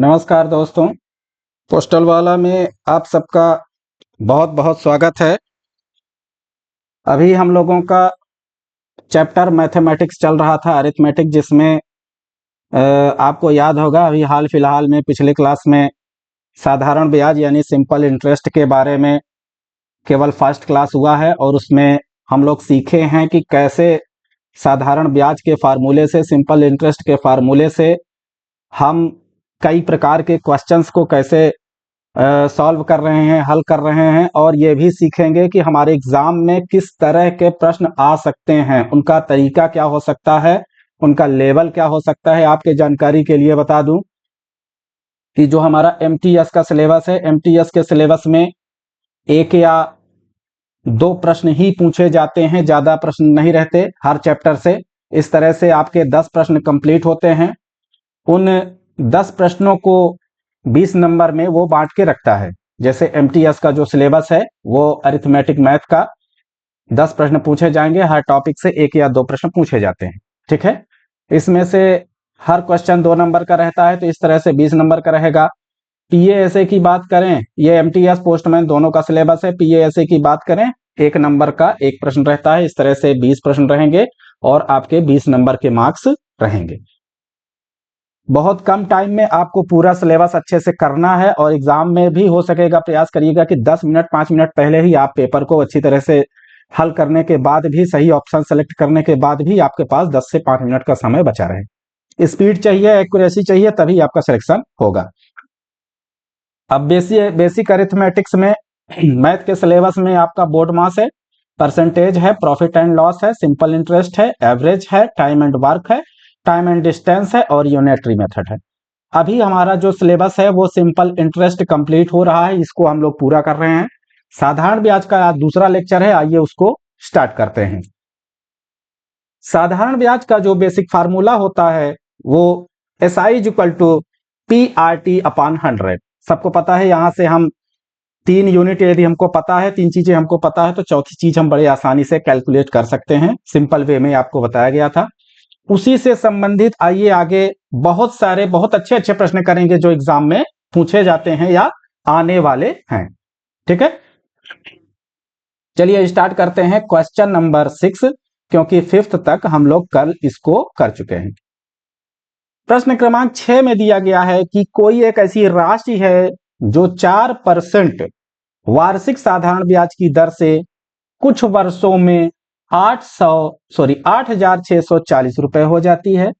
नमस्कार दोस्तों, पोस्टल वाला में आप सबका बहुत बहुत स्वागत है। अभी हम लोगों का चैप्टर मैथमेटिक्स चल रहा था, अरिथमेटिक, जिसमें आपको याद होगा अभी हाल फिलहाल में पिछले क्लास में साधारण ब्याज यानी सिंपल इंटरेस्ट के बारे में केवल फर्स्ट क्लास हुआ है और उसमें हम लोग सीखे हैं कि कैसे साधारण ब्याज के फार्मूले से, सिंपल इंटरेस्ट के फार्मूले से हम कई प्रकार के क्वेश्चंस को कैसे सॉल्व कर रहे हैं, हल कर रहे हैं, और ये भी सीखेंगे कि हमारे एग्जाम में किस तरह के प्रश्न आ सकते हैं, उनका तरीका क्या हो सकता है, उनका लेवल क्या हो सकता है। आपके जानकारी के लिए बता दूं कि जो हमारा एमटीएस का सिलेबस है, एमटीएस के सिलेबस में एक या दो प्रश्न ही पूछे जाते हैं, ज्यादा प्रश्न नहीं रहते हर चैप्टर से। इस तरह से आपके 10 प्रश्न कंप्लीट होते हैं। उन 10 प्रश्नों को 20 नंबर में वो बांट के रखता है। जैसे एमटीएस का जो सिलेबस है वो अरिथमेटिक मैथ का 10 प्रश्न पूछे जाएंगे, हर टॉपिक से एक या दो प्रश्न पूछे जाते हैं, ठीक है। इसमें से हर क्वेश्चन 2 नंबर का रहता है, तो इस तरह से 20 नंबर का रहेगा। पीएएसए की बात करें, ये एमटीएस पोस्टमैन दोनों का सिलेबस है। पीएएसए की बात करें, 1 नंबर का एक प्रश्न रहता है। इस तरह से 20 प्रश्न रहेंगे और आपके 20 नंबर के मार्क्स रहेंगे। बहुत कम टाइम में आपको पूरा सिलेबस अच्छे से करना है और एग्जाम में भी हो सकेगा प्रयास करिएगा कि 10 मिनट 5 मिनट पहले ही आप पेपर को अच्छी तरह से हल करने के बाद भी, सही ऑप्शन सेलेक्ट करने के बाद भी आपके पास 10 से 5 मिनट का समय बचा रहे। स्पीड चाहिए, एक्यूरेसी चाहिए, तभी आपका सिलेक्शन होगा। अब बेसिक अरिथमेटिक्स में मैथ के सिलेबस में आपका बोर्ड मास है, परसेंटेज है, प्रॉफिट एंड लॉस है, सिंपल इंटरेस्ट है, एवरेज है, टाइम एंड वर्क है, टाइम एंड डिस्टेंस है और यूनिटरी मेथड है। अभी हमारा जो सिलेबस है वो सिंपल इंटरेस्ट कंप्लीट हो रहा है, इसको हम लोग पूरा कर रहे हैं। साधारण ब्याज का आज दूसरा लेक्चर है, आइए उसको स्टार्ट करते हैं। साधारण ब्याज का जो बेसिक फार्मूला होता है वो SI equal to PRT upon 100। सबको पता है, यहां से हम 3 यूनिट यदि हमको पता है, 3 चीजें हमको पता है, तो चौथी चीज हम बड़े आसानी से कैलकुलेट कर सकते हैं। सिंपल वे में आपको बताया गया था। उसी से संबंधित आइए आगे बहुत सारे बहुत अच्छे अच्छे प्रश्न करेंगे जो एग्जाम में पूछे जाते हैं या आने वाले हैं, ठीक है। चलिए स्टार्ट करते हैं क्वेश्चन नंबर 6, क्योंकि 5th तक हम लोग कल इसको कर चुके हैं। प्रश्न क्रमांक 6 में दिया गया है कि कोई एक ऐसी राशि है जो 4% वार्षिक साधारण ब्याज की दर से कुछ वर्षों में 8,640 रुपए हो जाती है।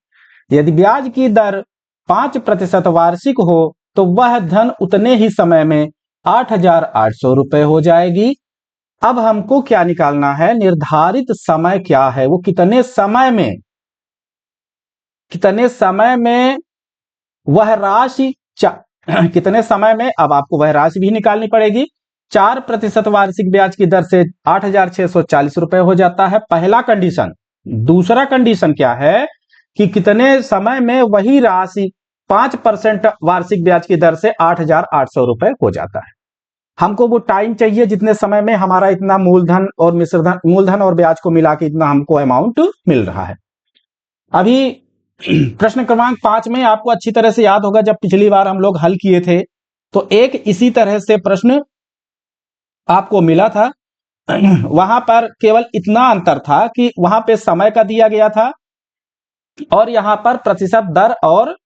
यदि ब्याज की दर 5% वार्षिक हो तो वह धन उतने ही समय में 8,800 रुपए हो जाएगी। अब हमको क्या निकालना है, निर्धारित समय क्या है, वो कितने समय में वह राशि कितने समय में, अब आपको वह राशि भी निकालनी पड़ेगी। 4% वार्षिक ब्याज की दर से 8,640 रुपए हो जाता है, पहला कंडीशन। दूसरा कंडीशन क्या है कि कितने समय में वही राशि 5% वार्षिक ब्याज की दर से 8,800 रुपए हो जाता है। हमको वो टाइम चाहिए जितने समय में हमारा इतना मूलधन और मिश्रधन, मूलधन और ब्याज को मिला के इतना हमको अमाउंट मिल रहा है। अभी प्रश्न क्रमांक 5 में आपको अच्छी तरह से याद होगा, जब पिछली बार हम लोग हल किए थे तो एक इसी तरह से प्रश्न आपको मिला था। वहां पर केवल इतना अंतर था कि वहां पे समय का दिया गया था और यहां पर प्रतिशत दर और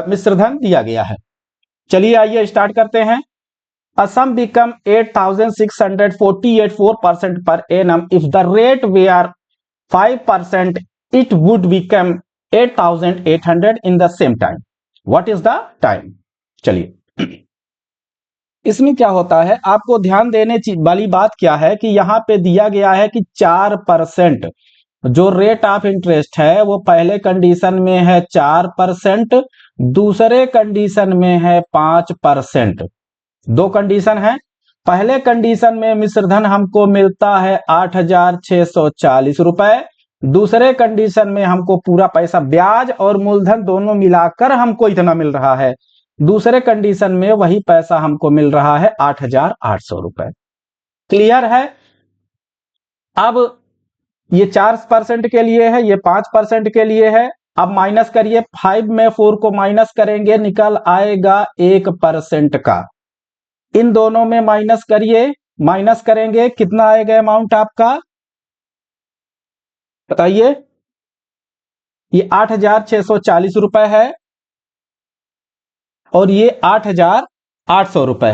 मिश्रधन दिया गया है। चलिए आइए स्टार्ट करते हैं। A sum become 8,648.4% per annum. If the rate were 5%, it would become 8,800 in the same time. What is the time? चलिए इसमें क्या होता है, आपको ध्यान देने वाली बात क्या है कि यहां पे दिया गया है कि 4% जो रेट ऑफ इंटरेस्ट है वो पहले कंडीशन में है 4%, दूसरे कंडीशन में है 5%। दो कंडीशन है। पहले कंडीशन में मिश्रधन हमको मिलता है 8,640 रुपए, दूसरे कंडीशन में हमको पूरा पैसा, ब्याज और मूलधन दोनों मिलाकर हमको इतना मिल रहा है। दूसरे कंडीशन में वही पैसा हमको मिल रहा है 8,800 रुपए। क्लियर है। अब ये 4% के लिए है, ये 5% के लिए है, अब माइनस करिए, 5 में 4 को माइनस करेंगे, निकल आएगा 1% का। इन दोनों में माइनस करिए, माइनस करेंगे कितना आएगा अमाउंट आपका, बताइए। ये 8,640 रुपए है और ये 8,800 रुपए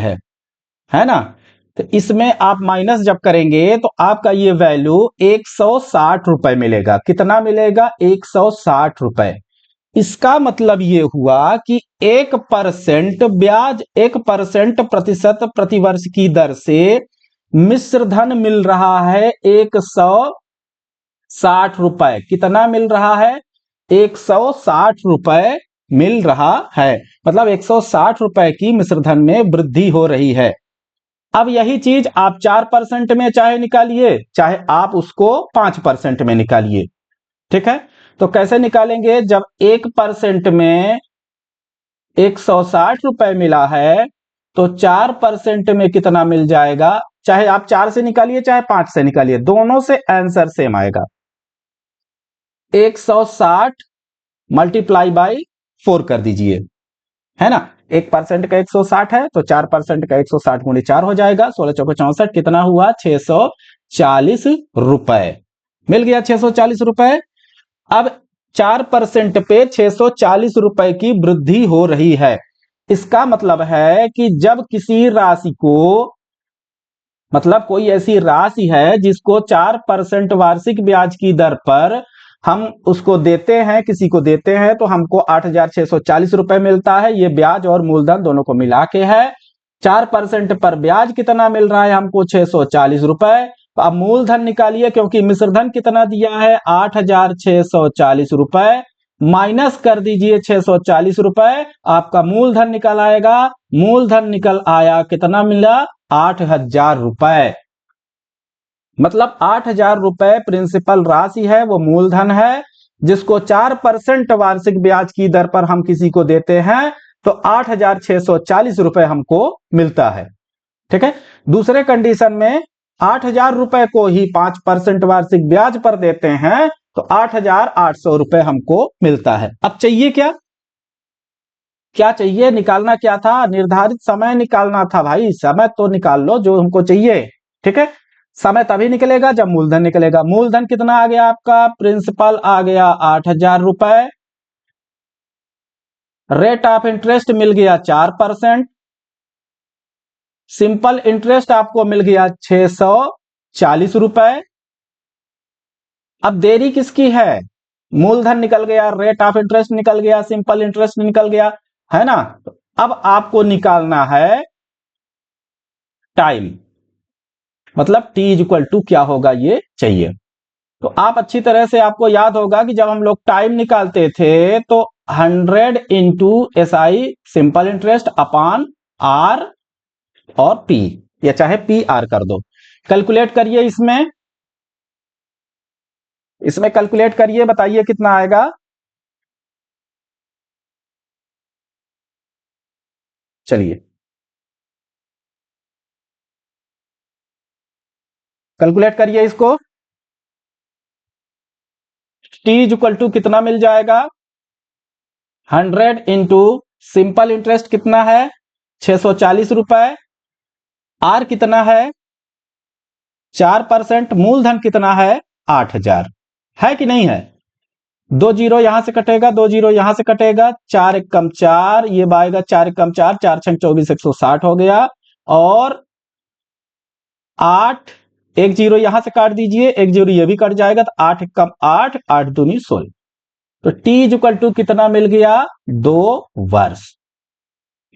है ना। तो इसमें आप माइनस जब करेंगे तो आपका ये वैल्यू 160 रुपए मिलेगा। कितना मिलेगा? 160 रुपए। इसका मतलब ये हुआ कि 1% ब्याज, 1% प्रतिशत प्रतिवर्ष की दर से मिश्र धन मिल रहा है 160 रुपए। कितना मिल रहा है? 160 रुपए मिल रहा है। मतलब 160 रुपए की मिश्र धन में वृद्धि हो रही है। अब यही चीज आप 4% में चाहे निकालिए, चाहे आप उसको 5% में निकालिए, ठीक है। तो कैसे निकालेंगे? जब 1% में 160 रुपए मिला है तो 4% में कितना मिल जाएगा? चाहे आप 4 से निकालिए चाहे 5 से निकालिए, दोनों से आंसर सेम आएगा। 160 मल्टीप्लाई बाई 4 कर दीजिए, है ना। 1% का 160 है तो 4% का 160 गुणे 4 हो जाएगा। 16 चौके 64, कितना हुआ? 640 रुपए मिल गया। 640 रुपए। अब 4% पे 640 रुपए की वृद्धि हो रही है। इसका मतलब है कि जब किसी राशि को, मतलब कोई ऐसी राशि है जिसको 4% वार्षिक ब्याज की दर पर हम उसको देते हैं, किसी को देते हैं, तो हमको 8,640 रुपए मिलता है। ये ब्याज और मूलधन दोनों को मिला के है। 4% पर ब्याज कितना मिल रहा है हमको? 640 रुपए। अब मूलधन निकालिए, क्योंकि मिश्रधन कितना दिया है? 8,640 रुपए। माइनस कर दीजिए 640 रुपए, आपका मूलधन निकल आएगा। मूलधन निकल आया, कितना मिला? 8,000 रुपए। मतलब 8,000 रुपए प्रिंसिपल राशि है, वो मूलधन है, जिसको 4% वार्षिक ब्याज की दर पर हम किसी को देते हैं तो 8,640 रुपए हमको मिलता है, ठीक है। दूसरे कंडीशन में 8,000 रुपए को ही 5% वार्षिक ब्याज पर देते हैं तो 8,800 रुपए हमको मिलता है। अब चाहिए क्या? क्या चाहिए? निकालना क्या था? निर्धारित समय निकालना था भाई। समय तो निकाल लो जो हमको चाहिए, ठीक है। समय तभी निकलेगा जब मूलधन निकलेगा। मूलधन कितना आ गया आपका? प्रिंसिपल आ गया 8,000 रुपए। रेट ऑफ इंटरेस्ट मिल गया 4%। सिंपल इंटरेस्ट आपको मिल गया 640 रुपए। अब देरी किसकी है? मूलधन निकल गया, रेट ऑफ इंटरेस्ट निकल गया, सिंपल इंटरेस्ट निकल गया, है ना। तो अब आपको निकालना है टाइम, मतलब t इक्वल टू क्या होगा ये चाहिए। तो आप अच्छी तरह से, आपको याद होगा कि जब हम लोग टाइम निकालते थे तो 100 into SI simple interest upon R और P, या चाहे PR कर दो। कैलकुलेट करिए, इसमें कैलकुलेट करिए, बताइए कितना आएगा। चलिए कैलकुलेट करिए इसको। t इक्वल टू कितना मिल जाएगा? 100 इंटू सिंपल इंटरेस्ट कितना है? 640 रुपए। R कितना है? 4%। मूलधन कितना है? 8,000 है कि नहीं है? 2 जीरो यहां से कटेगा, 2 जीरो यहां से कटेगा, 4 एकम 4, ये आएगा 4 एकम 4, 4 छंग 24, 160 हो गया। और 8, एक जीरो यहां से काट दीजिए, एक जीरो ये भी कट जाएगा, तो 8 एकम 8, 8 दूनी 16। तो t इक्वल टू कितना मिल गया? 2 वर्ष।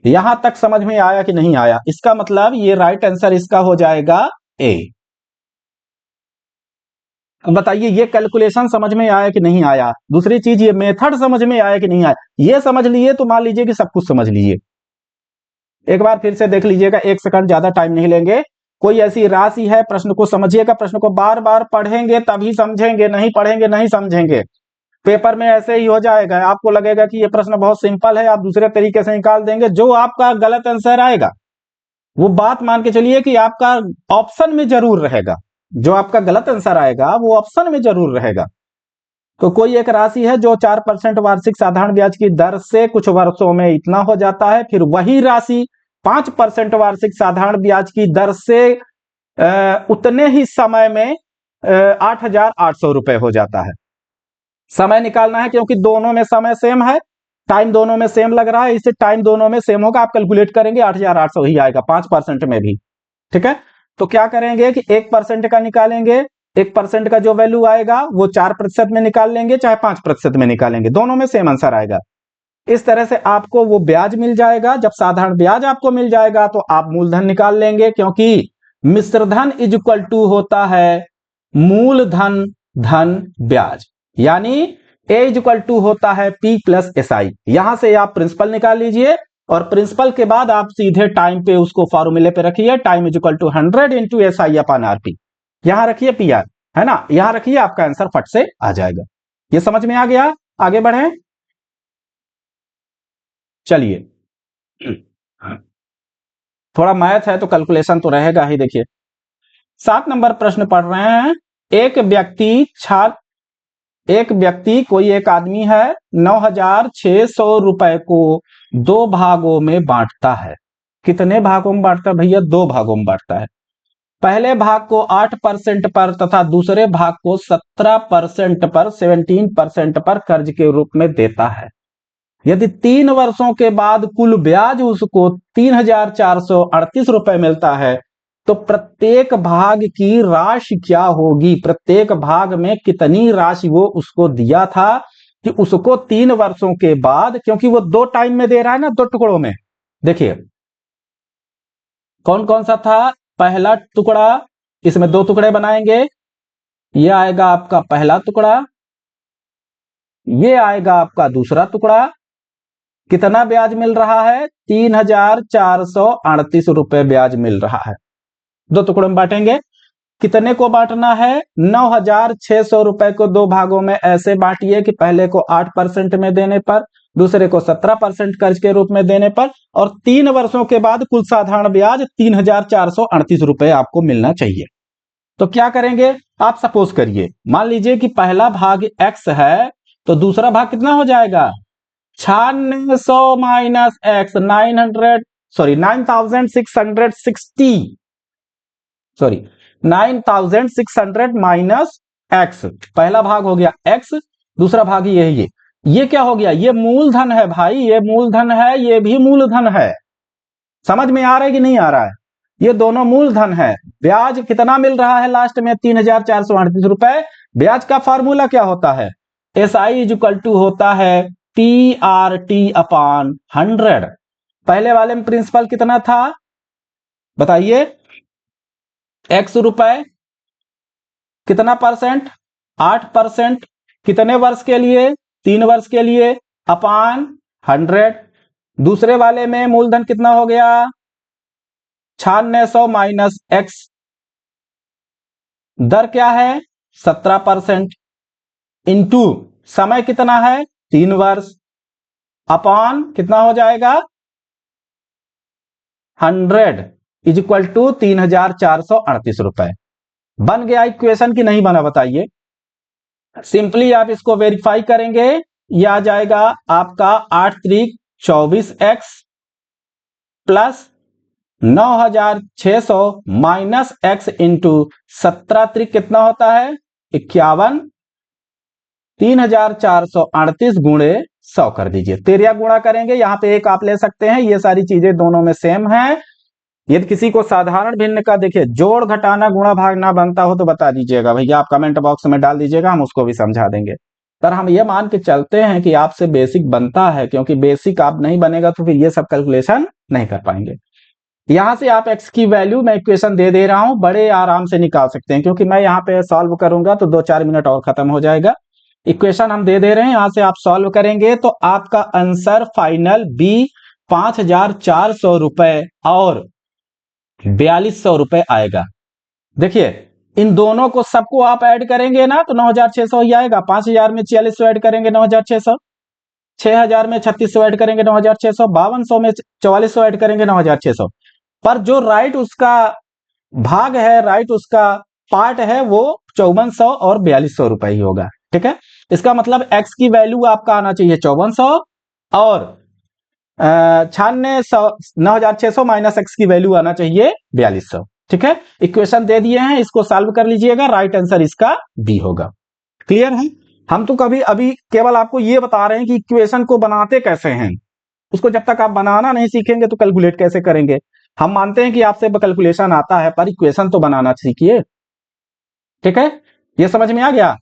यहां तक समझ में आया कि नहीं आया? इसका मतलब ये राइट आंसर इसका हो जाएगा A। बताइए ये कैलकुलेशन समझ में आया कि नहीं आया? दूसरी चीज, ये मेथड समझ में आया कि नहीं आया? ये समझ लिए तो मान लीजिए कि सब कुछ समझ लीजिए। एक बार फिर से देख लीजिएगा, 1 सेकंड, ज्यादा टाइम नहीं लेंगे। कोई ऐसी राशि है, प्रश्न को समझिएगा, प्रश्न को बार बार पढ़ेंगे तभी समझेंगे, नहीं पढ़ेंगे नहीं समझेंगे। पेपर में ऐसे ही हो जाएगा, आपको लगेगा कि ये प्रश्न बहुत सिंपल है, आप दूसरे तरीके से निकाल देंगे, जो आपका गलत आंसर आएगा वो बात मान के चलिए कि आपका ऑप्शन में जरूर रहेगा। जो आपका गलत आंसर आएगा वो ऑप्शन में जरूर रहेगा। तो कोई एक राशि है जो 4% वार्षिक साधारण ब्याज की दर से कुछ वर्षों में इतना हो जाता है, फिर वही राशि 5% वार्षिक साधारण ब्याज की दर से उतने ही समय में 8,800 रुपए हो जाता है। समय निकालना है क्योंकि दोनों में समय सेम है, टाइम दोनों में सेम लग रहा है, इससे टाइम दोनों में सेम होगा, आप कैलकुलेट करेंगे 8,800 ही आएगा 5% में भी। ठीक है, तो क्या करेंगे कि 1% का निकालेंगे, 1% का जो वैल्यू आएगा वो 4% में निकाल लेंगे चाहे 5% में निकालेंगे, दोनों में सेम आंसर आएगा। इस तरह से आपको वो ब्याज मिल जाएगा। जब साधारण ब्याज आपको मिल जाएगा तो आप मूलधन निकाल लेंगे, क्योंकि मिश्रधन इज इक्वल टू होता है मूलधन धन ब्याज, यानी ए इज इक्वल टू होता है पी प्लस एस आई। यहां से आप प्रिंसिपल निकाल लीजिए और प्रिंसिपल के बाद आप सीधे टाइम पे उसको फॉर्मूले पे रखिए, time is equal to 100 into S I upon R P. यहां रखिए पी आर, है ना, यहां रखिए, आपका आंसर फट से आ जाएगा। ये समझ में आ गया? आगे बढ़े, चलिए। थोड़ा मैथ है तो कैलकुलेशन तो रहेगा ही। देखिए 7 नंबर प्रश्न पढ़ रहे हैं। एक व्यक्ति कोई एक आदमी है 9,600 रुपए को 2 भागों में बांटता है। कितने भागों में बांटता है भैया? 2 भागों में बांटता है। पहले भाग को 8% पर तथा दूसरे भाग को 17% पर 17% पर कर्ज के रूप में देता है। यदि 3 वर्षों के बाद कुल ब्याज उसको 3,438 रुपए मिलता है तो प्रत्येक भाग की राशि क्या होगी? प्रत्येक भाग में कितनी राशि वो उसको दिया था कि उसको 3 वर्षों के बाद, क्योंकि वो 2 टाइम में दे रहा है ना, 2 टुकड़ों में। देखिए कौन कौन सा था? पहला टुकड़ा, इसमें 2 टुकड़े बनाएंगे, ये आएगा आपका पहला टुकड़ा, ये आएगा आपका दूसरा टुकड़ा। कितना ब्याज मिल रहा है? 3,438 रुपए ब्याज मिल रहा है। 2 टुकड़ों में बांटेंगे। कितने को बांटना है? 9,600 रुपए को 2 भागों में ऐसे बांटिए कि पहले को 8% में देने पर, दूसरे को 17% कर्ज के रूप में देने पर, और 3 वर्षों के बाद कुल साधारण ब्याज 3,438 रुपए आपको मिलना चाहिए। तो क्या करेंगे? आप सपोज करिए, मान लीजिए कि पहला भाग x है, तो दूसरा भाग कितना हो जाएगा? 9600 माइनस एक्स 9,660 माइनस एक्स। पहला भाग हो गया एक्स, दूसरा भाग ये है ये क्या हो गया? ये मूलधन है भाई, ये मूलधन है, ये भी मूलधन है। समझ में आ रहा है कि नहीं आ रहा है? ये दोनों मूलधन है। ब्याज कितना मिल रहा है लास्ट में? 3,438 रुपए। ब्याज का फॉर्मूला क्या होता है? S I is equal to होता है पी आर टी अपान 100। पहले वाले में प्रिंसिपल कितना था बताइए? x रुपए, कितना परसेंट? 8%। कितने वर्ष के लिए? 3 वर्ष के लिए, अपान 100। दूसरे वाले में मूलधन कितना हो गया? 9600 माइनस एक्स, दर क्या है? 17%, इंटू समय कितना है? 3 वर्ष, अपान कितना हो जाएगा? 100 इज इक्वल टू 3,438 रुपए। बन गया इक्वेशन की नहीं बना बताइए? सिंपली आप इसको वेरीफाई करेंगे, यह आ जाएगा आपका 8 त्रिक 24x plus 9,600 minus x into 17 त्रिक कितना होता है? 51। 3,438 गुणे 100 कर दीजिए। तेरिया गुणा करेंगे, यहां पे एक आप ले सकते हैं, ये सारी चीजें दोनों में सेम है। यदि किसी को साधारण भिन्न का देखिए जोड़ घटाना गुणा भागना बनता हो तो बता दीजिएगा भैया, आप कमेंट बॉक्स में डाल दीजिएगा, हम उसको भी समझा देंगे। पर हम ये मान के चलते हैं कि आपसे बेसिक बनता है, क्योंकि बेसिक आप नहीं बनेगा तो फिर ये सब कैलकुलेशन नहीं कर पाएंगे। यहां से आप x की वैल्यू, मैं इक्वेशन दे रहा हूं, बड़े आराम से निकाल सकते हैं, क्योंकि मैं यहाँ पे सॉल्व करूंगा तो 2-4 मिनट और खत्म हो जाएगा। इक्वेशन हम दे रहे हैं, यहां से आप सॉल्व करेंगे तो आपका आंसर फाइनल बी 5,400 रुपए और 4,200 रुपए आएगा। देखिए इन दोनों को सबको आप ऐड करेंगे ना तो 9,600 ही आएगा। 5,000 में 4,400 ऐड करेंगे 9,600, 6,000 में 3,600 ऐड करेंगे 9,600, 5,200 में 4,400 ऐड करेंगे 9,600। पर जो राइट उसका भाग है, राइट उसका पार्ट है, वो 5,400 और 4,200 रुपए ही होगा। ठीक है, इसका मतलब x की वैल्यू आपका आना चाहिए 5400 और 9600 माइनस x की वैल्यू आना चाहिए 4200। ठीक है, इक्वेशन दे दिए हैं, इसको सॉल्व कर लीजिएगा, राइट आंसर इसका बी होगा। क्लियर है? हम तो कभी अभी केवल आपको ये बता रहे हैं कि इक्वेशन को बनाते कैसे हैं, उसको जब तक आप बनाना नहीं सीखेंगे तो कैलकुलेट कैसे करेंगे। हम मानते हैं कि आपसे कैलकुलेशन आता है, पर इक्वेशन तो बनाना सीखिए। ठीक है, ये समझ में आ गया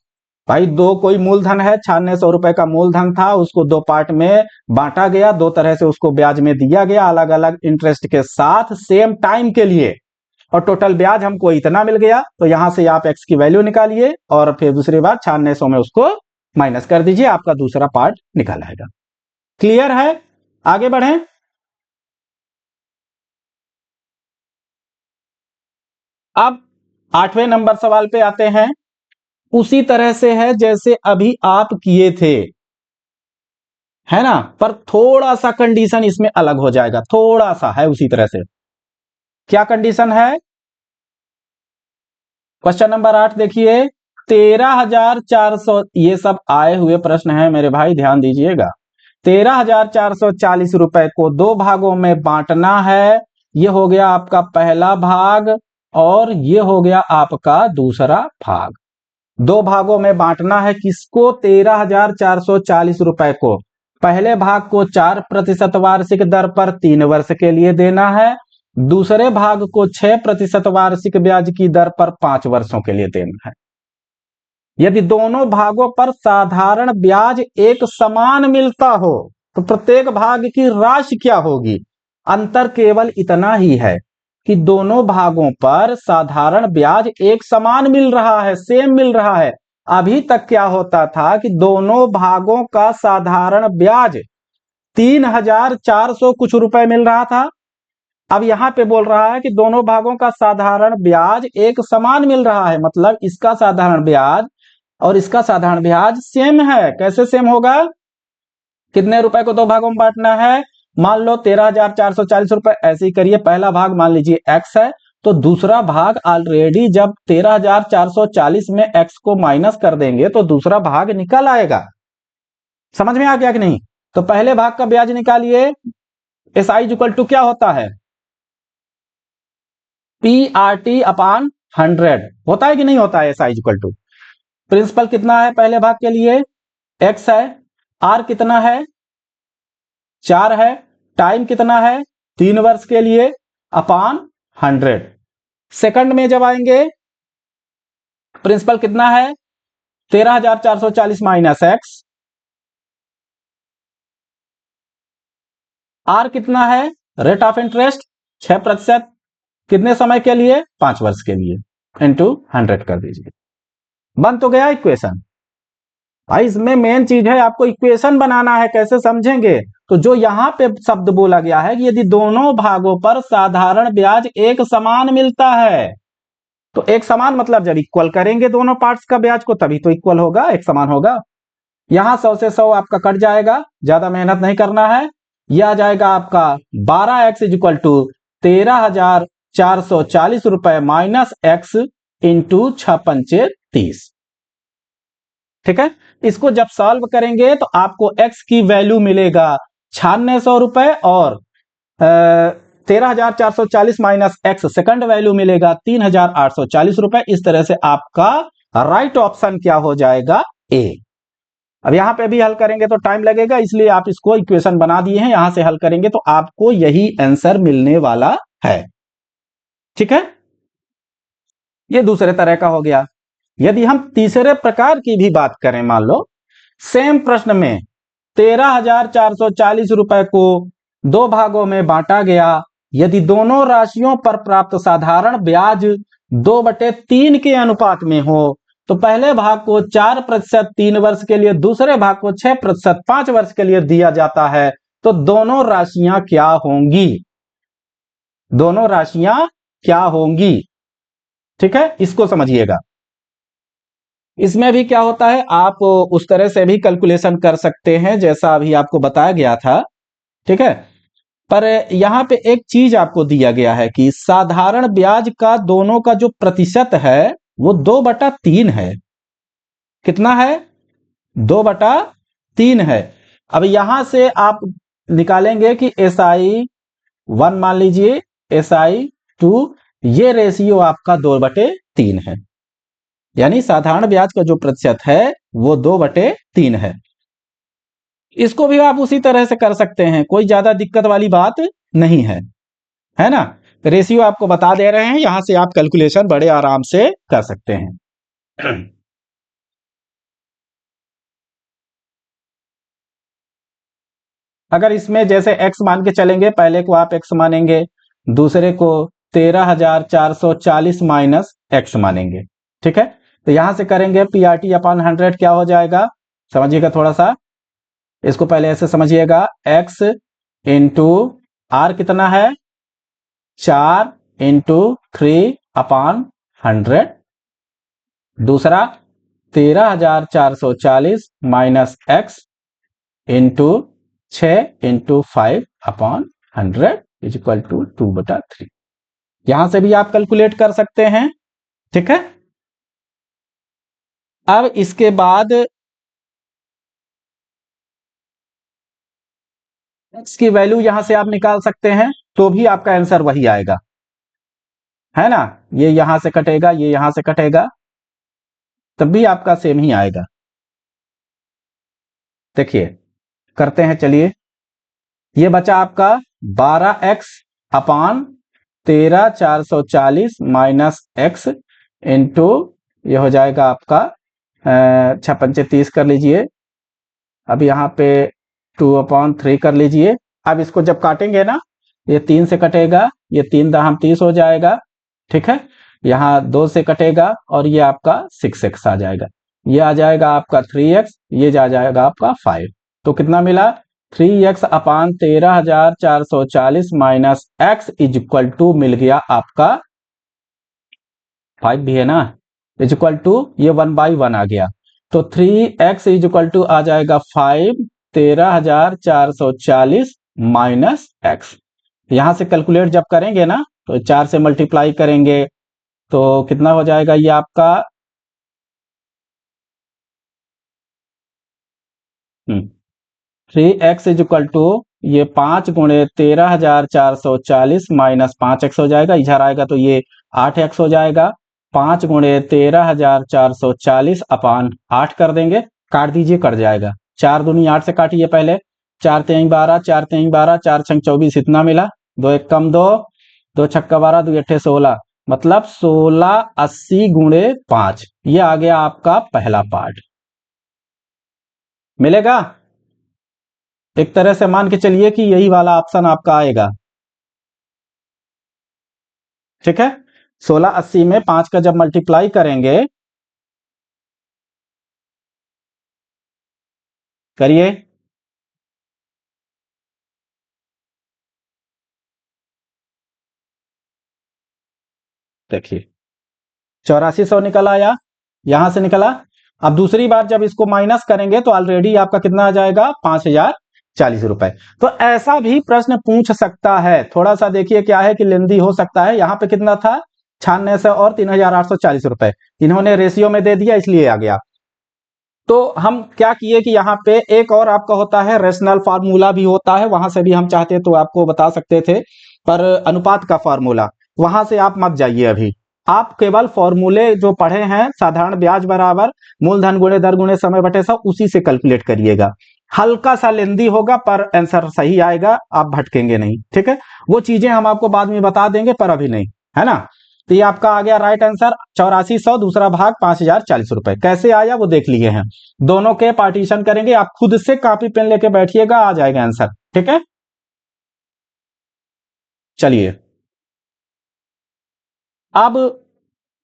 भाई। दो कोई मूलधन है, 9600 रुपए का मूलधन था, उसको दो पार्ट में बांटा गया, दो तरह से उसको ब्याज में दिया गया, अलग अलग इंटरेस्ट के साथ सेम टाइम के लिए, और टोटल ब्याज हमको इतना मिल गया। तो यहां से आप एक्स की वैल्यू निकालिए और फिर दूसरी बार 9600 में उसको माइनस कर दीजिए, आपका दूसरा पार्ट निकल आएगा। क्लियर है? आगे बढ़ें। अब 8वें नंबर सवाल पे आते हैं। उसी तरह से है जैसे अभी आप किए थे, है ना, पर थोड़ा सा कंडीशन इसमें अलग हो जाएगा, थोड़ा सा है उसी तरह से। क्या कंडीशन है? क्वेश्चन नंबर 8 देखिए, 13,400, ये सब आए हुए प्रश्न हैं मेरे भाई, ध्यान दीजिएगा। 13,440 रुपए को दो भागों में बांटना है, ये हो गया आपका पहला भाग और ये हो गया आपका दूसरा भाग। दो भागों में बांटना है किसको? 13,440 रुपए को। पहले भाग को 4% वार्षिक दर पर 3 वर्ष के लिए देना है, दूसरे भाग को 6% वार्षिक ब्याज की दर पर 5 वर्षों के लिए देना है। यदि दोनों भागों पर साधारण ब्याज एक समान मिलता हो तो प्रत्येक भाग की राशि क्या होगी? अंतर केवल इतना ही है कि दोनों भागों पर साधारण ब्याज एक समान मिल रहा है, सेम मिल रहा है। अभी तक क्या होता था कि दोनों भागों का साधारण ब्याज 3,400 कुछ रुपए मिल रहा था। अब यहां पे बोल रहा है कि दोनों भागों का साधारण ब्याज एक समान मिल रहा है, मतलब इसका साधारण ब्याज और इसका साधारण ब्याज सेम है। कैसे सेम होगा? कितने रुपए को दो भागों में बांटना है? मान लो 13,440 रुपए, ऐसे ही करिए। पहला भाग मान लीजिए x है, तो दूसरा भाग ऑलरेडी जब 13,440 में x को माइनस कर देंगे तो दूसरा भाग निकल आएगा। समझ में आ गया कि नहीं? तो पहले भाग का ब्याज निकालिए। एस आई इक्वल टू क्या होता है? PRT अपॉन 100 होता है कि नहीं होता है? S I equal to, principal कितना है पहले भाग के लिए? x है, r कितना है? 4 है, टाइम कितना है? 3 वर्ष के लिए, अपॉन 100। सेकंड में जब आएंगे, प्रिंसिपल कितना है? 13,440 माइनस x, r कितना है? रेट ऑफ इंटरेस्ट 6%, कितने समय के लिए? 5 वर्ष के लिए, इंटू 100 कर दीजिए। बन तो गया इक्वेशन। भाई इसमें मेन चीज है आपको इक्वेशन बनाना है, कैसे समझेंगे? तो जो यहां पे शब्द बोला गया है कि यदि दोनों भागों पर साधारण ब्याज एक समान मिलता है, तो एक समान मतलब जब इक्वल करेंगे दोनों पार्ट्स का ब्याज को तभी तो इक्वल होगा, एक समान होगा। यहां 100 से 100 आपका कट जाएगा, ज्यादा मेहनत नहीं करना है। यह आ जाएगा आपका 12x इक्वल टू 13,440 रुपए माइनस x इंटू 6×5=30। ठीक है, इसको जब सॉल्व करेंगे तो आपको x की वैल्यू मिलेगा 9600 रुपए और 13,440 माइनस x सेकंड वैल्यू मिलेगा 3,840 रुपए। इस तरह से आपका राइट ऑप्शन क्या हो जाएगा? ए। अब यहां पे भी हल करेंगे तो टाइम लगेगा, इसलिए आप इसको इक्वेशन बना दिए हैं, यहां से हल करेंगे तो आपको यही आंसर मिलने वाला है। ठीक है, ये दूसरे तरह का हो गया। यदि हम तीसरे प्रकार की भी बात करें, मान लो सेम प्रश्न में 13,440 रुपए को दो भागों में बांटा गया, यदि दोनों राशियों पर प्राप्त साधारण ब्याज 2/3 के अनुपात में हो तो पहले भाग को 4% 3 वर्ष के लिए, दूसरे भाग को 6% 5 वर्ष के लिए दिया जाता है, तो दोनों राशियां क्या होंगी? दोनों राशियां क्या होंगी? ठीक है, इसको समझिएगा। इसमें भी क्या होता है, आप उस तरह से भी कैलकुलेशन कर सकते हैं जैसा अभी आपको बताया गया था। ठीक है, पर यहां पे एक चीज आपको दिया गया है कि साधारण ब्याज का दोनों का जो प्रतिशत है वो 2/3 है। कितना है? 2/3 है। अब यहां से आप निकालेंगे कि SI1 मान लीजिए, SI2, ये रेशियो आपका 2/3 है, यानी साधारण ब्याज का जो प्रतिशत है वो 2/3 है। इसको भी आप उसी तरह से कर सकते हैं, कोई ज्यादा दिक्कत वाली बात नहीं है ना। रेशियो आपको बता दे रहे हैं, यहां से आप कैलकुलेशन बड़े आराम से कर सकते हैं। अगर इसमें जैसे x मान के चलेंगे, पहले को आप x मानेंगे, दूसरे को 13,440 माइनस x मानेंगे, ठीक है। तो यहां से करेंगे PRT/100 क्या हो जाएगा, समझिएगा थोड़ा सा, इसको पहले ऐसे समझिएगा, x इंटू आर कितना है, 4 इंटू 3/100, दूसरा 13,440 minus x into 6 into 5/100 is equal to 2/3। यहां से भी आप कैलकुलेट कर सकते हैं, ठीक है। अब इसके बाद x की वैल्यू यहां से आप निकाल सकते हैं, तो भी आपका आंसर वही आएगा, है ना। ये यहां से कटेगा, ये यहां से कटेगा, तब भी आपका सेम ही आएगा। देखिए करते हैं, चलिए। ये बचा आपका 12x/13,440 माइनस x इंटू, ये हो जाएगा आपका 6×5 = 30 कर लीजिए, अब यहाँ पे 2/3 कर लीजिए। अब इसको जब काटेंगे ना, ये 3 से कटेगा, ये 3×30 हो जाएगा, ठीक है। यहाँ 2 से कटेगा और ये आपका 6x आ जाएगा, ये आ जाएगा आपका 3x, ये जा जाएगा आपका 5। तो कितना मिला, 3x/13,440 minus x is equal to मिल गया आपका 5 भी है ना, इज इक्वल टू ये 1/1 आ गया। तो 3x इज इक्वल टू आ जाएगा 5 13,440 माइनस x। यहां से कैलकुलेट जब करेंगे ना, तो 4 से मल्टीप्लाई करेंगे तो कितना हो जाएगा ये आपका 3x इज इक्वल टू ये 5 × 13,440 माइनस 5x हो जाएगा, इधर आएगा तो ये 8x हो जाएगा। 5 × 13,440/8 कर देंगे, काट दीजिए, कट जाएगा। 4 दूनी 8 से काटिए पहले, 4 × 3 = 12, 4 × 3 = 12, 4 × 6 = 24, इतना मिला। 2 1 कम 2, 2 6 = 12, 2 8 = 16, मतलब 1680 × 5, ये आ गया आपका पहला पार्ट। मिलेगा, एक तरह से मान के चलिए कि यही वाला ऑप्शन आपका आएगा, ठीक है। 1680 में 5 का जब मल्टीप्लाई करेंगे, करिए, देखिए 8400 निकल आया, यहां से निकला। अब दूसरी बार जब इसको माइनस करेंगे तो ऑलरेडी आपका कितना आ जाएगा, 5,040 रुपए। तो ऐसा भी प्रश्न पूछ सकता है, थोड़ा सा देखिए क्या है कि लेंदी हो सकता है। यहाँ पे कितना था, 9600 और 3,840 रुपए, इन्होंने रेशियो में दे दिया इसलिए आ गया। तो हम क्या किए कि यहाँ पे एक और आपका होता है रेशनल फार्मूला भी होता है, वहां से भी हम चाहते तो आपको बता सकते थे, पर अनुपात का फार्मूला वहां से आप मत जाइए अभी। आप केवल फॉर्मूले जो पढ़े हैं, साधारण ब्याज बराबर मूलधन गुणे दर गुणे समय बटे 100, उसी से कैलकुलेट करिएगा। हल्का सा लेंदी होगा पर आंसर सही आएगा, आप भटकेंगे नहीं, ठीक है। वो चीजें हम आपको बाद में बता देंगे, पर अभी नहीं, है ना। तो ये आपका आ गया राइट आंसर 8400, दूसरा भाग 5,040 रुपए। कैसे आया वो देख लिए हैं, दोनों के पार्टीशन करेंगे, आप खुद से कॉपी पेन लेके बैठिएगा, आ जाएगा आंसर, ठीक है। चलिए अब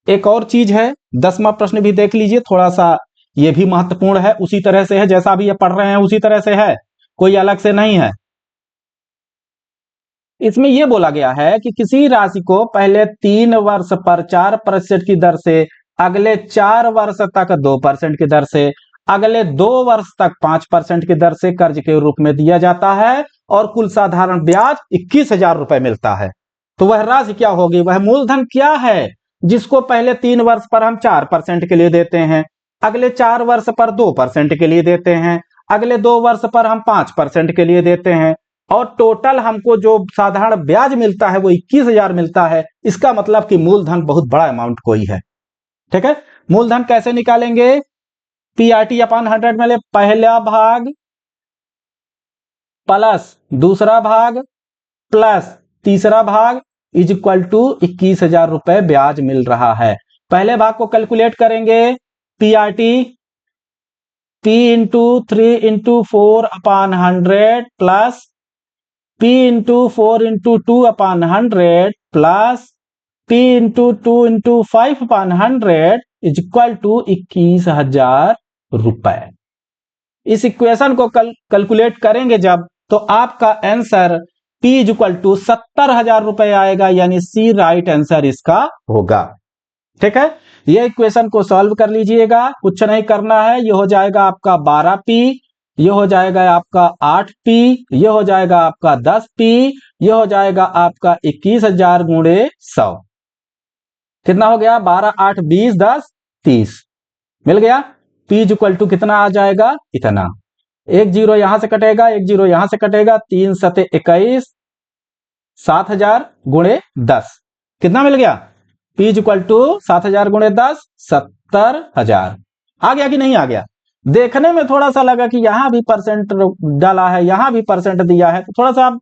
एक और चीज है, 10वां प्रश्न भी देख लीजिए, थोड़ा सा ये भी महत्वपूर्ण है, उसी तरह से है जैसा भी ये पढ़ रहे हैं, उसी तरह से है, कोई अलग से नहीं है। इसमें यह बोला गया है कि किसी राशि को पहले 3 वर्ष पर 4% की दर से, अगले 4 वर्ष तक 2% की दर से, अगले 2 वर्ष तक 5% की दर से कर्ज के रूप में दिया जाता है और कुल साधारण ब्याज 21,000 रुपए मिलता है। तो वह राशि क्या होगी, वह मूलधन क्या है जिसको पहले 3 वर्ष पर हम 4% के लिए देते हैं। अगले 4 वर्ष पर 2% के लिए देते हैं, अगले 2 वर्ष पर हम 5% के लिए देते हैं, और टोटल हमको जो साधारण ब्याज मिलता है वो 21,000 मिलता है। इसका मतलब कि मूलधन बहुत बड़ा अमाउंट कोई है। ठीक है, मूलधन कैसे निकालेंगे? PRT अपॉन 100 में ले, पहला भाग प्लस दूसरा भाग प्लस तीसरा भाग इज इक्वल टू 21,000 रुपए ब्याज मिल रहा है। पहले भाग को कैलकुलेट करेंगे, PRT P into 3 into 4 upon 100 plus P into 4 into 2 upon 100 plus P into 2 into 5 upon 100 is equal to 21,000 रुपए। इस इक्वेशन को कैलकुलेट करेंगे जब, तो आपका answer P is equal to 70,000 रुपए आएगा, यानी सी राइट आंसर इसका होगा। ठीक है, ये इक्वेशन को सॉल्व कर लीजिएगा, कुछ नहीं करना है। ये हो जाएगा आपका 12P, ये हो जाएगा आपका 8P, ये हो जाएगा आपका 10P, ये हो जाएगा आपका 21,000 गुणे 100। कितना हो गया? 12, 8, 20, 10, 30 मिल गया। P इज इक्वल टू कितना आ जाएगा? इतना। एक जीरो यहां से कटेगा, एक जीरो यहां से कटेगा, 3 सते 21, 7,000 गुणे 10 कितना मिल गया? P इज इक्वल टू 7,000 गुणे 10, 70,000। आ गया कि नहीं आ गया? देखने में थोड़ा सा लगा कि यहां भी परसेंट डाला है, यहां भी परसेंट दिया है, तो थोड़ा सा आप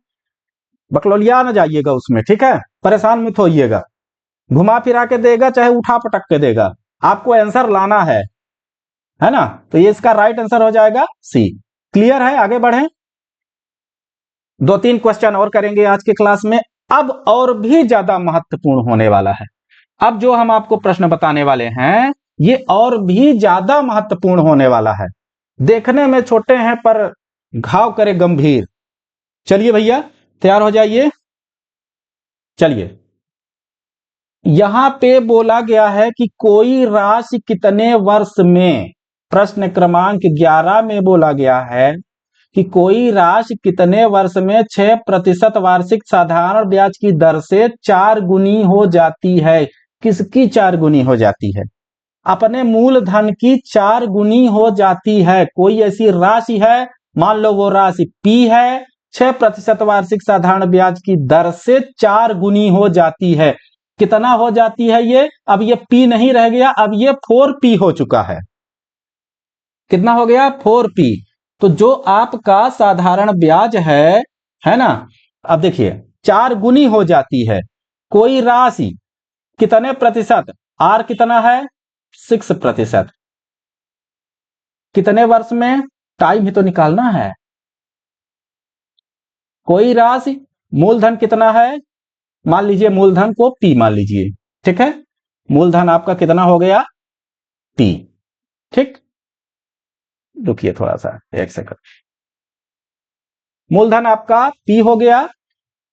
बकलौलिया ना जाइएगा उसमें। ठीक है, परेशान मत होइएगा। घुमा फिरा के देगा चाहे उठा पटक के देगा, आपको आंसर लाना है ना? तो ये इसका राइट आंसर हो जाएगा सी। क्लियर है? आगे बढ़ें, 2-3 क्वेश्चन और करेंगे आज के क्लास में। अब और भी ज्यादा महत्वपूर्ण होने वाला है। अब जो हम आपको प्रश्न बताने वाले हैं ये और भी ज्यादा महत्वपूर्ण होने वाला है। देखने में छोटे हैं पर घाव करे गंभीर। चलिए भैया तैयार हो जाइए। चलिए, यहां पे बोला गया है कि कोई राशि कितने वर्ष में, प्रश्न क्रमांक 11 में बोला गया है कि कोई राशि कितने वर्ष में 6% वार्षिक साधारण ब्याज की दर से 4 गुनी हो जाती है। किसकी 4 गुनी हो जाती है? अपने मूलधन की 4 गुनी हो जाती है। कोई ऐसी राशि है, मान लो वो राशि P है, 6% वार्षिक साधारण ब्याज की दर से 4 गुनी हो जाती है। कितना हो जाती है ये? अब ये P नहीं रह गया, अब ये 4P हो चुका है। कितना हो गया? 4P। तो जो आपका साधारण ब्याज है ना, अब देखिए 4 गुनी हो जाती है। कोई राशि कितने प्रतिशत, R कितना है? 6%। कितने वर्ष में? टाइम ही तो निकालना है। कोई राशि, मूलधन कितना है? मान लीजिए मूलधन को P मान लीजिए। ठीक है, मूलधन आपका कितना हो गया? P। ठीक, रुकिए थोड़ा सा, एक सेकंड। मूलधन आपका P हो गया,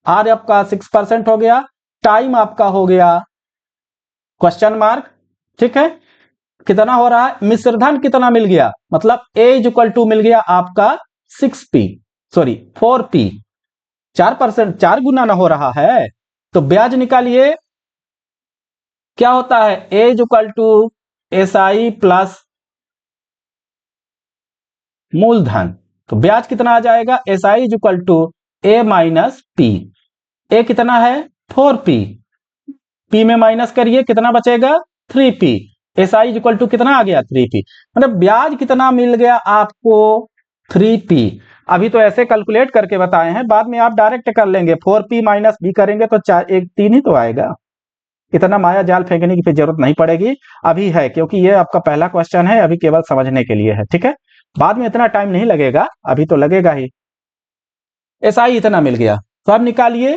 R आपका 6% हो गया, टाइम आपका हो गया क्वेश्चन मार्क। ठीक है, कितना हो रहा है? मिश्रधन कितना मिल गया? मतलब A इज इक्वल टू मिल गया आपका 6P, सॉरी 4P। 4%, 4 गुना ना हो रहा है। तो ब्याज निकालिए, क्या होता है? A is equal to SI plus मूलधन। तो ब्याज कितना आ जाएगा? SI is equal to A minus P। A कितना है? 4P। P में माइनस करिए, कितना बचेगा? 3P। SI is equal to कितना आ गया? 3P। मतलब ब्याज कितना मिल गया आपको? 3P। अभी तो ऐसे कैलकुलेट करके बताए हैं, बाद में आप डायरेक्ट कर लेंगे। 4P माइनस B करेंगे तो 3 ही तो आएगा। इतना माया जाल फेंकने की फिर जरूरत नहीं पड़ेगी। अभी है, क्योंकि ये आपका पहला क्वेश्चन है, अभी केवल समझने के लिए है। ठीक है, बाद में इतना टाइम नहीं लगेगा, अभी तो लगेगा ही। SI इतना मिल गया, तो अब निकालिए,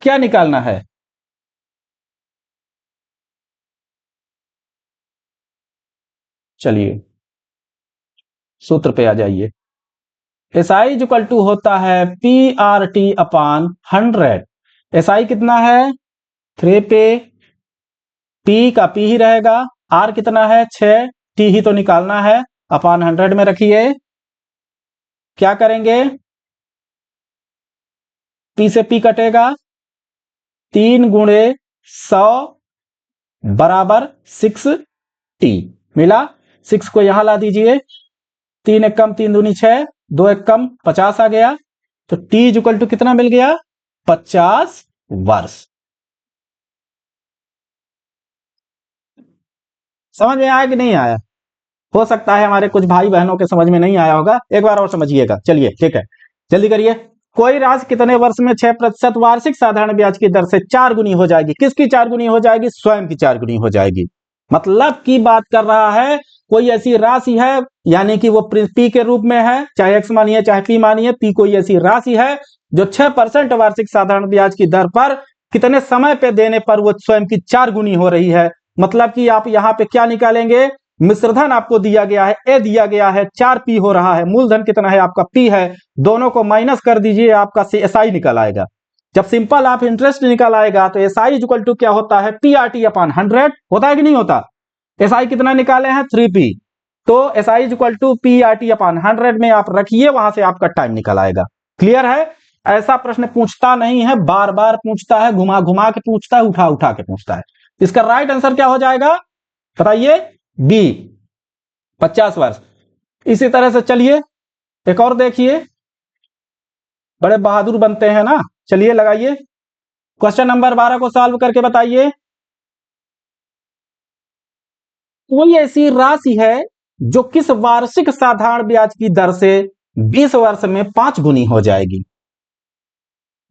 क्या निकालना है? चलिए सूत्र पे आ जाइए। SI इज इक्वल टू होता है PRT अपॉन 100। SI कितना है? 3P। P का P ही रहेगा, R कितना है? 6, T ही तो निकालना है, अपॉन 100 में रखिए। क्या करेंगे? P से P कटेगा, 3 गुणे 100 बराबर 6T मिला। 6 को यहां ला दीजिए, 3 एक कम 3 दूनी 6, 2 एक कम 50 आ गया। तो t इक्वल टू कितना मिल गया? 50 वर्ष। समझ में आया कि नहीं आया? हो सकता है हमारे कुछ भाई बहनों के समझ में नहीं आया होगा, एक बार और समझिएगा। चलिए ठीक है, जल्दी करिए। कोई राशि कितने वर्ष में 6% वार्षिक साधारण ब्याज की दर से 4 गुनी हो जाएगी? किसकी 4 गुनी हो जाएगी? स्वयं की 4 गुनी हो जाएगी। मतलब की बात कर रहा है, कोई ऐसी राशि है, यानी कि वो पी के रूप में है, चाहे एक्स मानिए चाहे पी मानिए, पी कोई ऐसी राशि है जो 6% वार्षिक साधारण ब्याज की दर पर कितने समय पे देने पर वो स्वयं की 4 गुनी हो रही है। मतलब कि आप यहां पे क्या निकालेंगे? मिश्रधन आपको दिया गया है, ए दिया गया है, 4p हो रहा है, मूलधन कितना है? आपका p है। दोनों को माइनस कर दीजिए, आपका SI निकल आएगा। जब सिंपल आप इंटरेस्ट निकल आएगा तो SI इक्वल टू क्या होता है? PRT अपॉन 100 होता है कि नहीं होता? SI कितना निकाले हैं? 3p। तो SI equal to PRT upon 100 में आप रखिए, वहां से आपका टाइम निकल आएगा। क्लियर है? ऐसा प्रश्न पूछता नहीं है, बार बार पूछता है, घुमा घुमा के पूछता है, उठा उठा के पूछता है। इसका राइट आंसर क्या हो जाएगा बताइए? बी, 50 वर्ष। इसी तरह से चलिए एक और देखिए, बड़े बहादुर बनते हैं ना। चलिए लगाइए, क्वेश्चन नंबर 12 को सॉल्व करके बताइए। कोई ऐसी राशि है जो किस वार्षिक साधारण ब्याज की दर से 20 वर्ष में 5 गुनी हो जाएगी?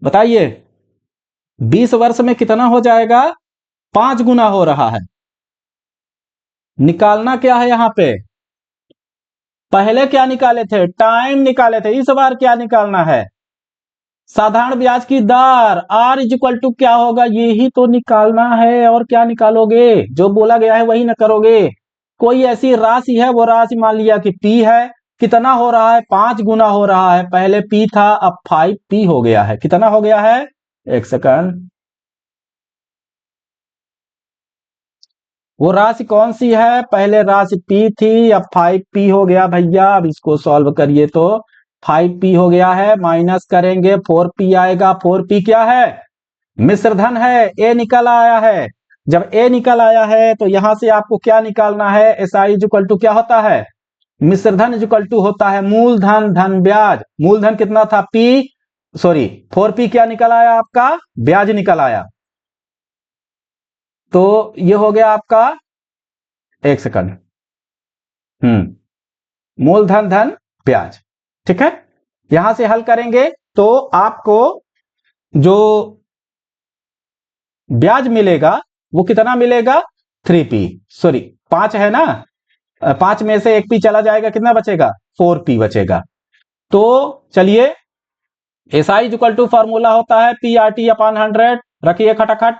बताइए, 20 वर्ष में कितना हो जाएगा? 5 गुना हो रहा है। निकालना क्या है यहां पे? पहले क्या निकाले थे? टाइम निकाले थे। इस बार क्या निकालना है? साधारण ब्याज की दर। R इक्वल टू क्या होगा? ये ही तो निकालना है, और क्या निकालोगे? जो बोला गया है वही ना करोगे। कोई ऐसी राशि है, वो राशि मान लिया कि P है। कितना हो रहा है? 5 गुना हो रहा है। पहले P था, अब 5P हो गया है। कितना हो गया है? एक सेकंड, वो राशि कौन सी है? पहले राशि P थी, अब 5P हो गया भैया। अब इसको सॉल्व करिए तो 5P हो गया है, माइनस करेंगे 4P आएगा। 4P क्या है? मिश्रधन है, A निकल आया है। जब A निकल आया है तो यहां से आपको क्या निकालना है? SI इक्वल टू क्या होता है? मिश्रधन इक्वल टू होता है मूलधन धन ब्याज। मूलधन कितना था? P, सॉरी 4P क्या निकल आया आपका? ब्याज निकल आया। तो ये हो गया आपका, एक सेकंड, मूलधन धन ब्याज। ठीक है, यहां से हल करेंगे तो आपको जो ब्याज मिलेगा वो कितना मिलेगा? 3p, सॉरी 5 है ना, 5 में से 1p चला जाएगा, कितना बचेगा? 4p बचेगा। तो चलिए, SI इक्वल टू फॉर्मूला होता है PRT अपॉन 100। रखिए खटाखट,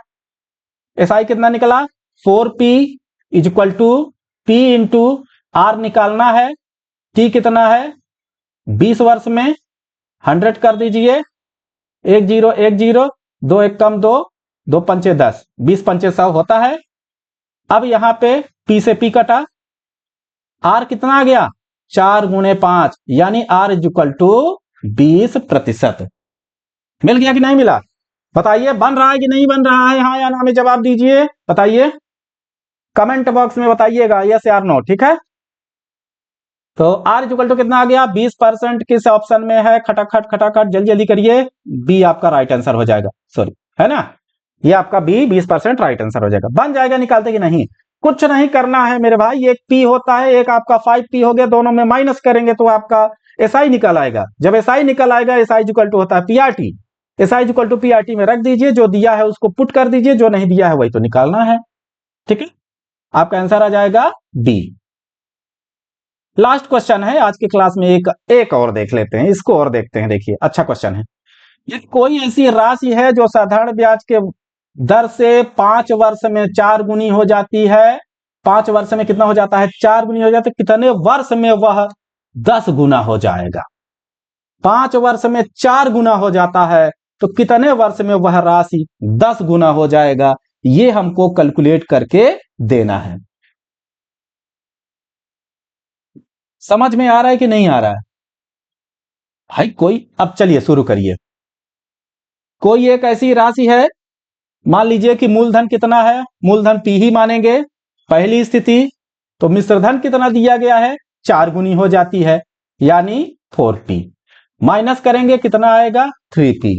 SI कितना निकला? 4p equal to P into R निकालना है। T कितना है? 20 वर्ष में 100 कर दीजिए, 1 0 1 0, 2 एक कम 2, 2 पंचे 10, 20 पंचे 100 होता है। अब यहां पे P से P कटा, R कितना आ गया? 4 गुणे 5, यानी R इक्वल टू 20%। मिल गया कि नहीं मिला? बताइए, बन रहा है कि नहीं बन रहा है? हाँ या ना में जवाब दीजिए, बताइए, कमेंट बॉक्स में बताइएगा यस या नो। ठीक है, तो R इक्वल टू कितना आ गया? 20%। किस ऑप्शन में है? खटाखट खटाखट जल्दी जल्दी करिए। बी आपका राइट आंसर हो जाएगा, सॉरी, है ना, ये आपका बी 20% राइट आंसर हो जाएगा। बन जाएगा, निकालते कि नहीं? कुछ नहीं करना है मेरे भाई, एक P होता है, एक आपका 5P हो गया, दोनों में माइनस करेंगे तो आपका SI निकल आएगा। जब SI निकल आएगा, SI इक्वल टू होता है PRT। SI equal to PRT में रख दीजिए, जो दिया है उसको पुट कर दीजिए, जो नहीं दिया है वही तो निकालना है। ठीक है, आपका आंसर आ जाएगा बी। लास्ट क्वेश्चन है आज की क्लास में, एक और देख लेते हैं, इसको और देखते हैं। देखिए, अच्छा क्वेश्चन है। ये कोई ऐसी राशि है जो साधारण ब्याज के दर से 5 वर्ष में 4 गुनी हो जाती है। 5 वर्ष में कितना हो जाता है? 4 गुनी हो जाता है। कितने वर्ष में वह 10 गुना हो जाएगा? 5 वर्ष में 4 गुना हो जाता है, तो कितने वर्ष में वह राशि 10 गुना हो जाएगा? ये हमको कैलकुलेट करके देना है। समझ में आ रहा है कि नहीं आ रहा है भाई? कोई, अब चलिए शुरू करिए। कोई एक ऐसी राशि है, मान लीजिए कि मूलधन कितना है? मूलधन P ही मानेंगे, पहली स्थिति। तो मिश्रधन कितना दिया गया है, 4 गुनी हो जाती है, यानी 4p। माइनस करेंगे कितना आएगा, 3p।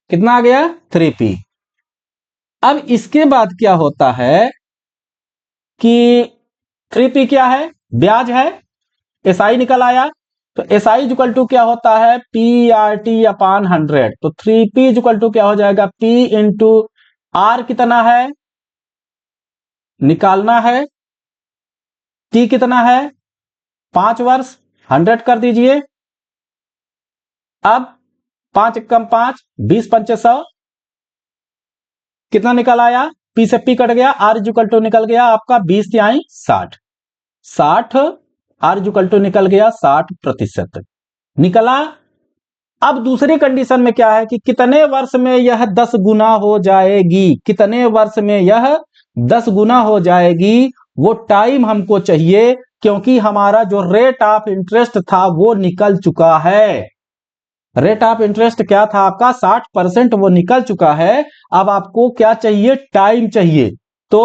कितना आ गया, 3p। अब इसके बाद क्या होता है कि 3p क्या है, ब्याज है, एसआई निकल आया। तो एसआई इक्वल टू क्या होता है, पी आर टी अपान 100। तो 3p इक्वल टू क्या हो जाएगा, p इंटू आर कितना है निकालना है, t कितना है 5 वर्ष, 100 कर दीजिए। अब 5 कम 5, 20 पंचे 100, कितना निकल आया, p से p कट गया, आर इक्वल टू निकल गया आपका 20 यानी 60। 60 आर इक्वल टू निकल गया 60% निकला। अब दूसरी कंडीशन में क्या है कि कितने वर्ष में यह 10 गुना हो जाएगी, कितने वर्ष में यह 10 गुना हो जाएगी, वो टाइम हमको चाहिए, क्योंकि हमारा जो रेट ऑफ इंटरेस्ट था वो निकल चुका है। रेट ऑफ इंटरेस्ट क्या था आपका, 60%, वो निकल चुका है। अब आपको क्या चाहिए, टाइम चाहिए। तो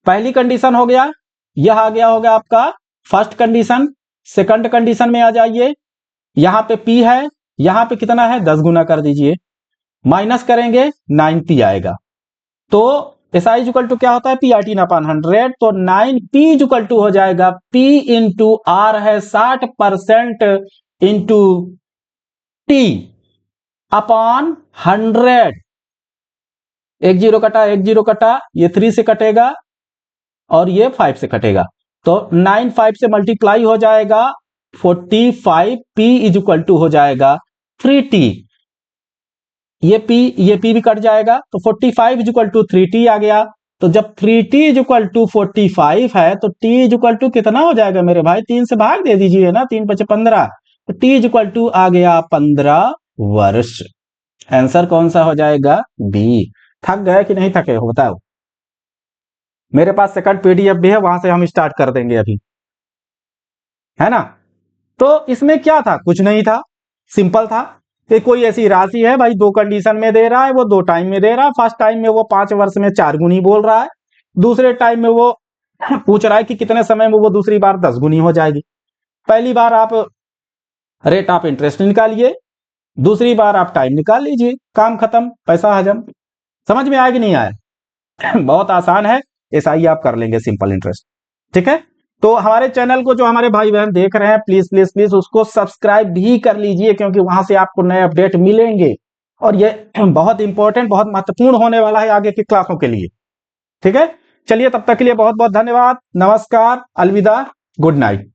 पहली कंडीशन हो गया, यह आ गया होगा आपका फर्स्ट कंडीशन। सेकंड कंडीशन में आ जाइए, यहां पे p है, यहां पे कितना है 10 गुना कर दीजिए, माइनस करेंगे 90 आएगा। तो एसआई इक्वल टू क्या होता है, पी आर टी अपान 100। तो 9p इक्वल टू हो जाएगा p इंटू आर है 60% इंटू t अपान 100। एक जीरो कटा, एक जीरो कटा, ये 3 से कटेगा और ये 5 से कटेगा। तो 9 5 से मल्टीप्लाई हो जाएगा 45, p इज इक्वल टू हो जाएगा 3t। ये p भी कट जाएगा, तो 45 इज इक्वल टू 3t आ गया। तो जब 3t इज इक्वल टू 45 है, तो t इज इक्वल टू कितना हो जाएगा मेरे भाई, 3 से भाग दे दीजिए ना, 3 5 15। तो t इज इक्वल टू आ गया 15 वर्ष। आंसर कौन सा हो जाएगा, बी। थक गए कि नहीं थके हो बताओ। मेरे पास सेकंड पीडीएफ भी है, वहां से हम स्टार्ट कर देंगे अभी, है ना। तो इसमें क्या था, कुछ नहीं था, सिंपल था कि कोई ऐसी राशि है भाई, 2 कंडीशन में दे रहा है, वो 2 टाइम में दे रहा है। फर्स्ट टाइम में वो 5 वर्ष में 4 गुनी बोल रहा है, दूसरे टाइम में वो पूछ रहा है कि कितने समय में वो दूसरी बार 10 गुनी हो जाएगी। पहली बार आप रेट ऑफ इंटरेस्ट निकालिए, दूसरी बार आप टाइम निकाल लीजिए, काम खत्म, पैसा हजम। समझ में आया कि नहीं आया? बहुत आसान है, एसआई आप कर लेंगे, सिंपल इंटरेस्ट। ठीक है, तो हमारे चैनल को जो हमारे भाई बहन देख रहे हैं, प्लीज प्लीज प्लीज उसको सब्सक्राइब भी कर लीजिए, क्योंकि वहां से आपको नए अपडेट मिलेंगे और ये बहुत इंपॉर्टेंट, बहुत महत्वपूर्ण होने वाला है आगे की क्लासों के लिए। ठीक है, चलिए तब तक के लिए बहुत बहुत धन्यवाद, नमस्कार, अलविदा, गुड नाइट।